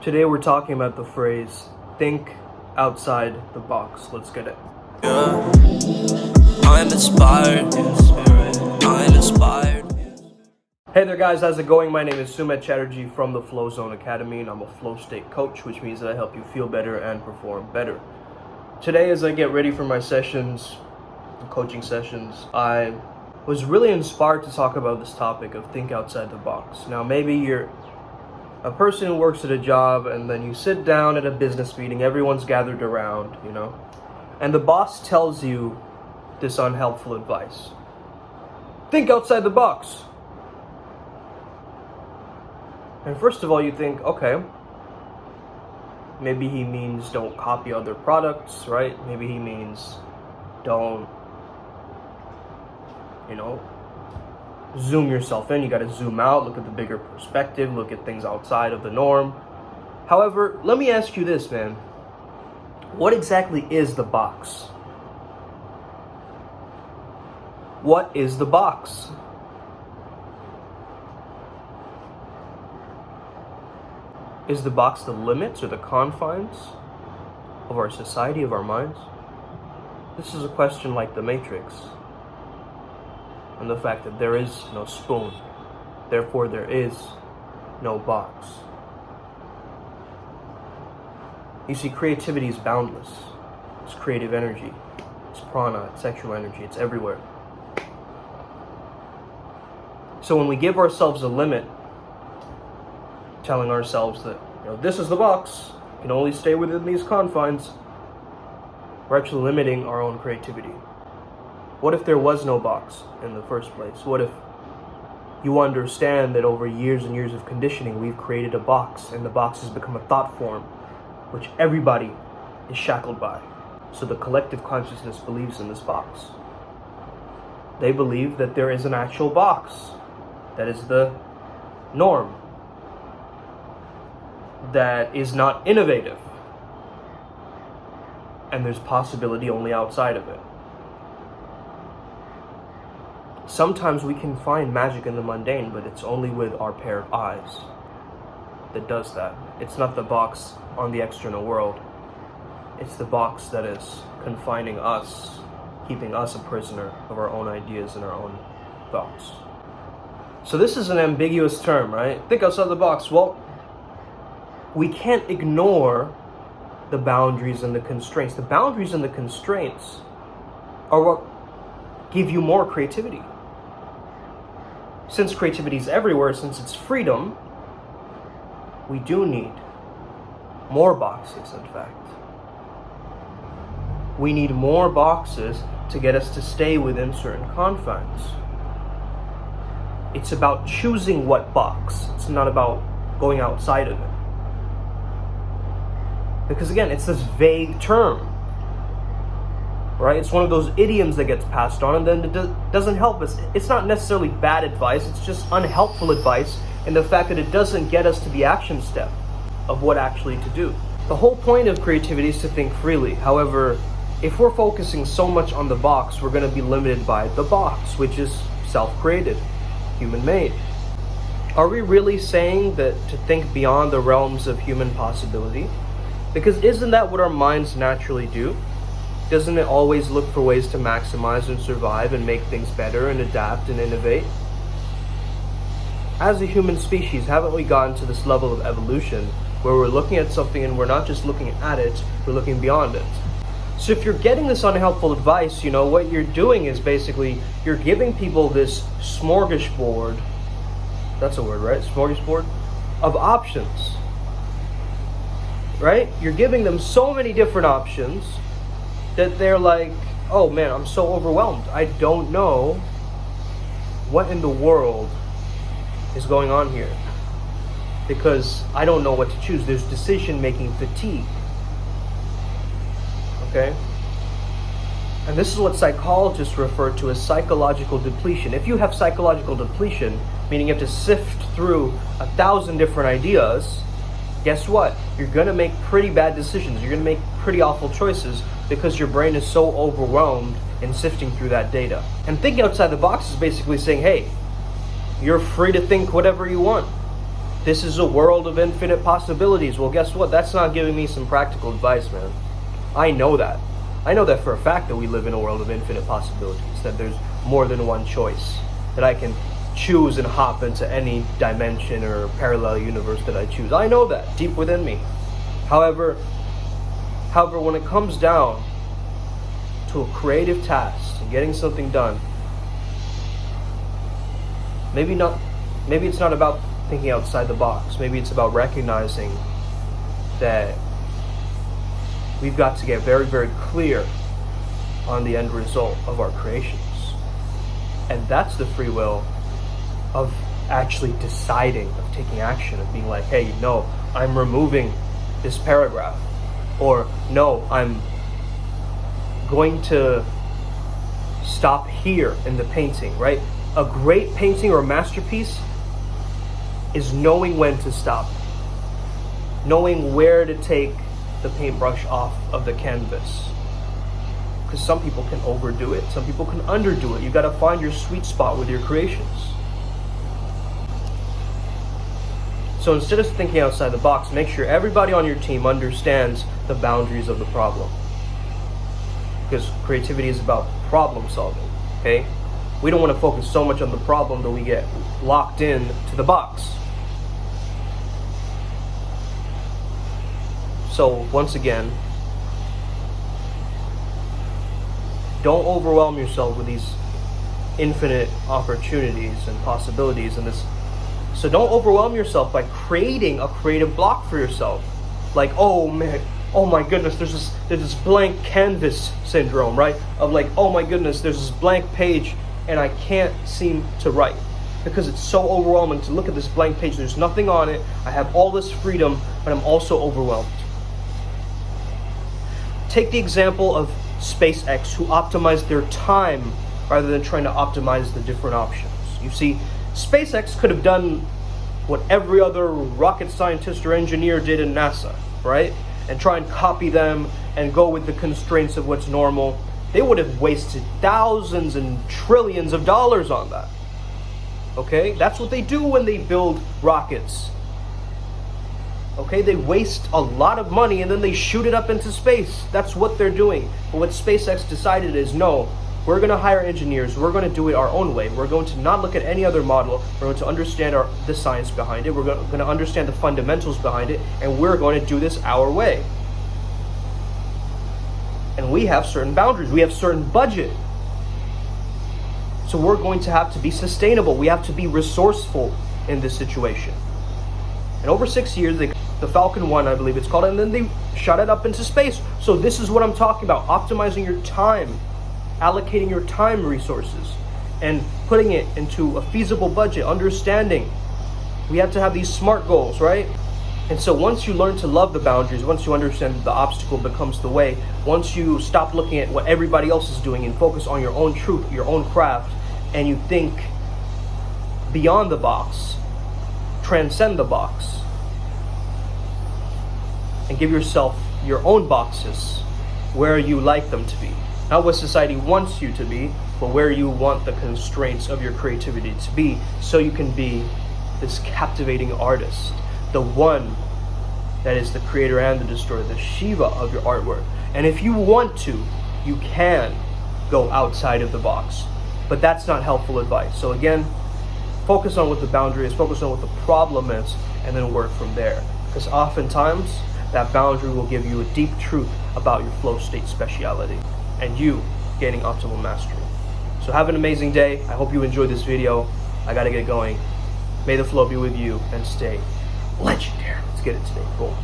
Today we're talking about the phrase, think outside the box. Let's get it. Yeah. I'm inspired. I'm inspired. Hey there guys, how's it going? My name is Sumit Chatterjee from the Flow Zone Academy, and I'm a flow state coach, which means that I help you feel better and perform better. Today, as I get ready for my sessions, coaching sessions, I was really inspired to talk about this topic of think outside the box. Now, maybe you're a person who works at a job and then you sit down at a business meeting, everyone's gathered around, and the boss tells you this unhelpful advice. Think outside the box. And first of all, you think, okay, maybe he means don't copy other products, right? Maybe he means don't, zoom yourself in. You got to zoom out, look at the bigger perspective, look at things outside of the norm. However, let me ask you this, man. What exactly is the box? What is the box? Is the box the limits or the confines of our society, of our minds? This is a question like the Matrix, and the fact that there is no spoon, therefore there is no box. You see, creativity is boundless. It's creative energy. It's prana, it's sexual energy, it's everywhere. So when we give ourselves a limit, telling ourselves that, this is the box, you can only stay within these confines, we're actually limiting our own creativity. What if there was no box in the first place? What if you understand that over years and years of conditioning, we've created a box, and the box has become a thought form, which everybody is shackled by. So the collective consciousness believes in this box. They believe that there is an actual box that is the norm, that is not innovative, and there's possibility only outside of it. Sometimes we can find magic in the mundane, but it's only with our pair of eyes that does that. It's not the box on the external world. It's the box that is confining us, keeping us a prisoner of our own ideas and our own thoughts. So this is an ambiguous term, right? Think outside the box. Well, we can't ignore the boundaries and the constraints. The boundaries and the constraints are what give you more creativity. Since creativity is everywhere, since it's freedom, we do need more boxes, in fact. We need more boxes to get us to stay within certain confines. It's about choosing what box. It's not about going outside of it. Because again, it's this vague term, right? It's one of those idioms that gets passed on, and then it doesn't help us. It's not necessarily bad advice, it's just unhelpful advice in the fact that it doesn't get us to the action step of what actually to do. The whole point of creativity is to think freely. However, if we're focusing so much on the box, we're going to be limited by the box, which is self-created, human-made. Are we really saying that to think beyond the realms of human possibility? Because isn't that what our minds naturally do? Doesn't it always look for ways to maximize and survive and make things better and adapt and innovate? As a human species, haven't we gotten to this level of evolution where we're looking at something and we're not just looking at it, we're looking beyond it? So if you're getting this unhelpful advice, what you're doing is basically you're giving people this smorgasbord, that's a word, right? Smorgasbord of options. Right? You're giving them so many different options that they're like, oh man, I'm so overwhelmed. I don't know what in the world is going on here, because I don't know what to choose. There's decision-making fatigue. Okay? And this is what psychologists refer to as psychological depletion. If you have psychological depletion, meaning you have to sift through 1,000 different ideas, guess what? You're going to make pretty bad decisions. You're going to make pretty awful choices because your brain is so overwhelmed in sifting through that data. And thinking outside the box is basically saying, hey, you're free to think whatever you want. this is a world of infinite possibilities. Well, guess what? That's not giving me some practical advice, man. I know that. I know that for a fact, that we live in a world of infinite possibilities, that there's more than one choice, that I can choose and hop into any dimension or parallel universe that I choose. I know that deep within me. However, when it comes down to a creative task and getting something done, maybe it's not about thinking outside the box. Maybe it's about recognizing that we've got to get very, very clear on the end result of our creations. And that's the free will of actually deciding, of taking action, of being like, hey, no, I'm removing this paragraph. Or, no, I'm going to stop here in the painting, right? A great painting or a masterpiece is knowing when to stop, knowing where to take the paintbrush off of the canvas. Because some people can overdo it, some people can underdo it. You got to find your sweet spot with your creations. So instead of thinking outside the box, make sure everybody on your team understands the boundaries of the problem. Because creativity is about problem solving, okay? We don't want to focus so much on the problem that we get locked in to the box. So once again, don't overwhelm yourself with these infinite opportunities and possibilities and this. So don't overwhelm yourself by creating a creative block for yourself. Like, oh man, oh my goodness, there's this blank canvas syndrome, right? Of like, oh my goodness, there's this blank page and I can't seem to write. Because it's so overwhelming to look at this blank page. There's nothing on it. I have all this freedom, but I'm also overwhelmed. Take the example of SpaceX, who optimized their time rather than trying to optimize the different options. You see, SpaceX could have done what every other rocket scientist or engineer did in NASA, right? And try and copy them and go with the constraints of what's normal. They would have wasted thousands and trillions of dollars on that. Okay? That's what they do when they build rockets. Okay? They waste a lot of money and then they shoot it up into space. That's what they're doing. But what SpaceX decided is, no, we're going to hire engineers. We're going to do it our own way. We're going to not look at any other model. We're going to understand the science behind it. We're going to understand the fundamentals behind it. And we're going to do this our way. And we have certain boundaries. We have certain budget. So we're going to have to be sustainable. We have to be resourceful in this situation. And over 6 years, the Falcon 1, I believe it's called, and then they shot it up into space. So this is what I'm talking about. Optimizing your time, allocating your time resources, and putting it into a feasible budget, understanding. We have to have these SMART goals, right? And so once you learn to love the boundaries, once you understand that the obstacle becomes the way, once you stop looking at what everybody else is doing and focus on your own truth, your own craft, and you think beyond the box, transcend the box, and give yourself your own boxes where you like them to be. Not what society wants you to be, but where you want the constraints of your creativity to be, so you can be this captivating artist, the one that is the creator and the destroyer, the Shiva of your artwork. And if you want to, you can go outside of the box. But that's not helpful advice. So again, focus on what the boundary is, focus on what the problem is, and then work from there. Because oftentimes, that boundary will give you a deep truth about your flow state speciality and you gaining optimal mastery. So have an amazing day. I hope you enjoyed this video. I gotta get going. May the flow be with you and stay legendary. Let's get it today. Boom.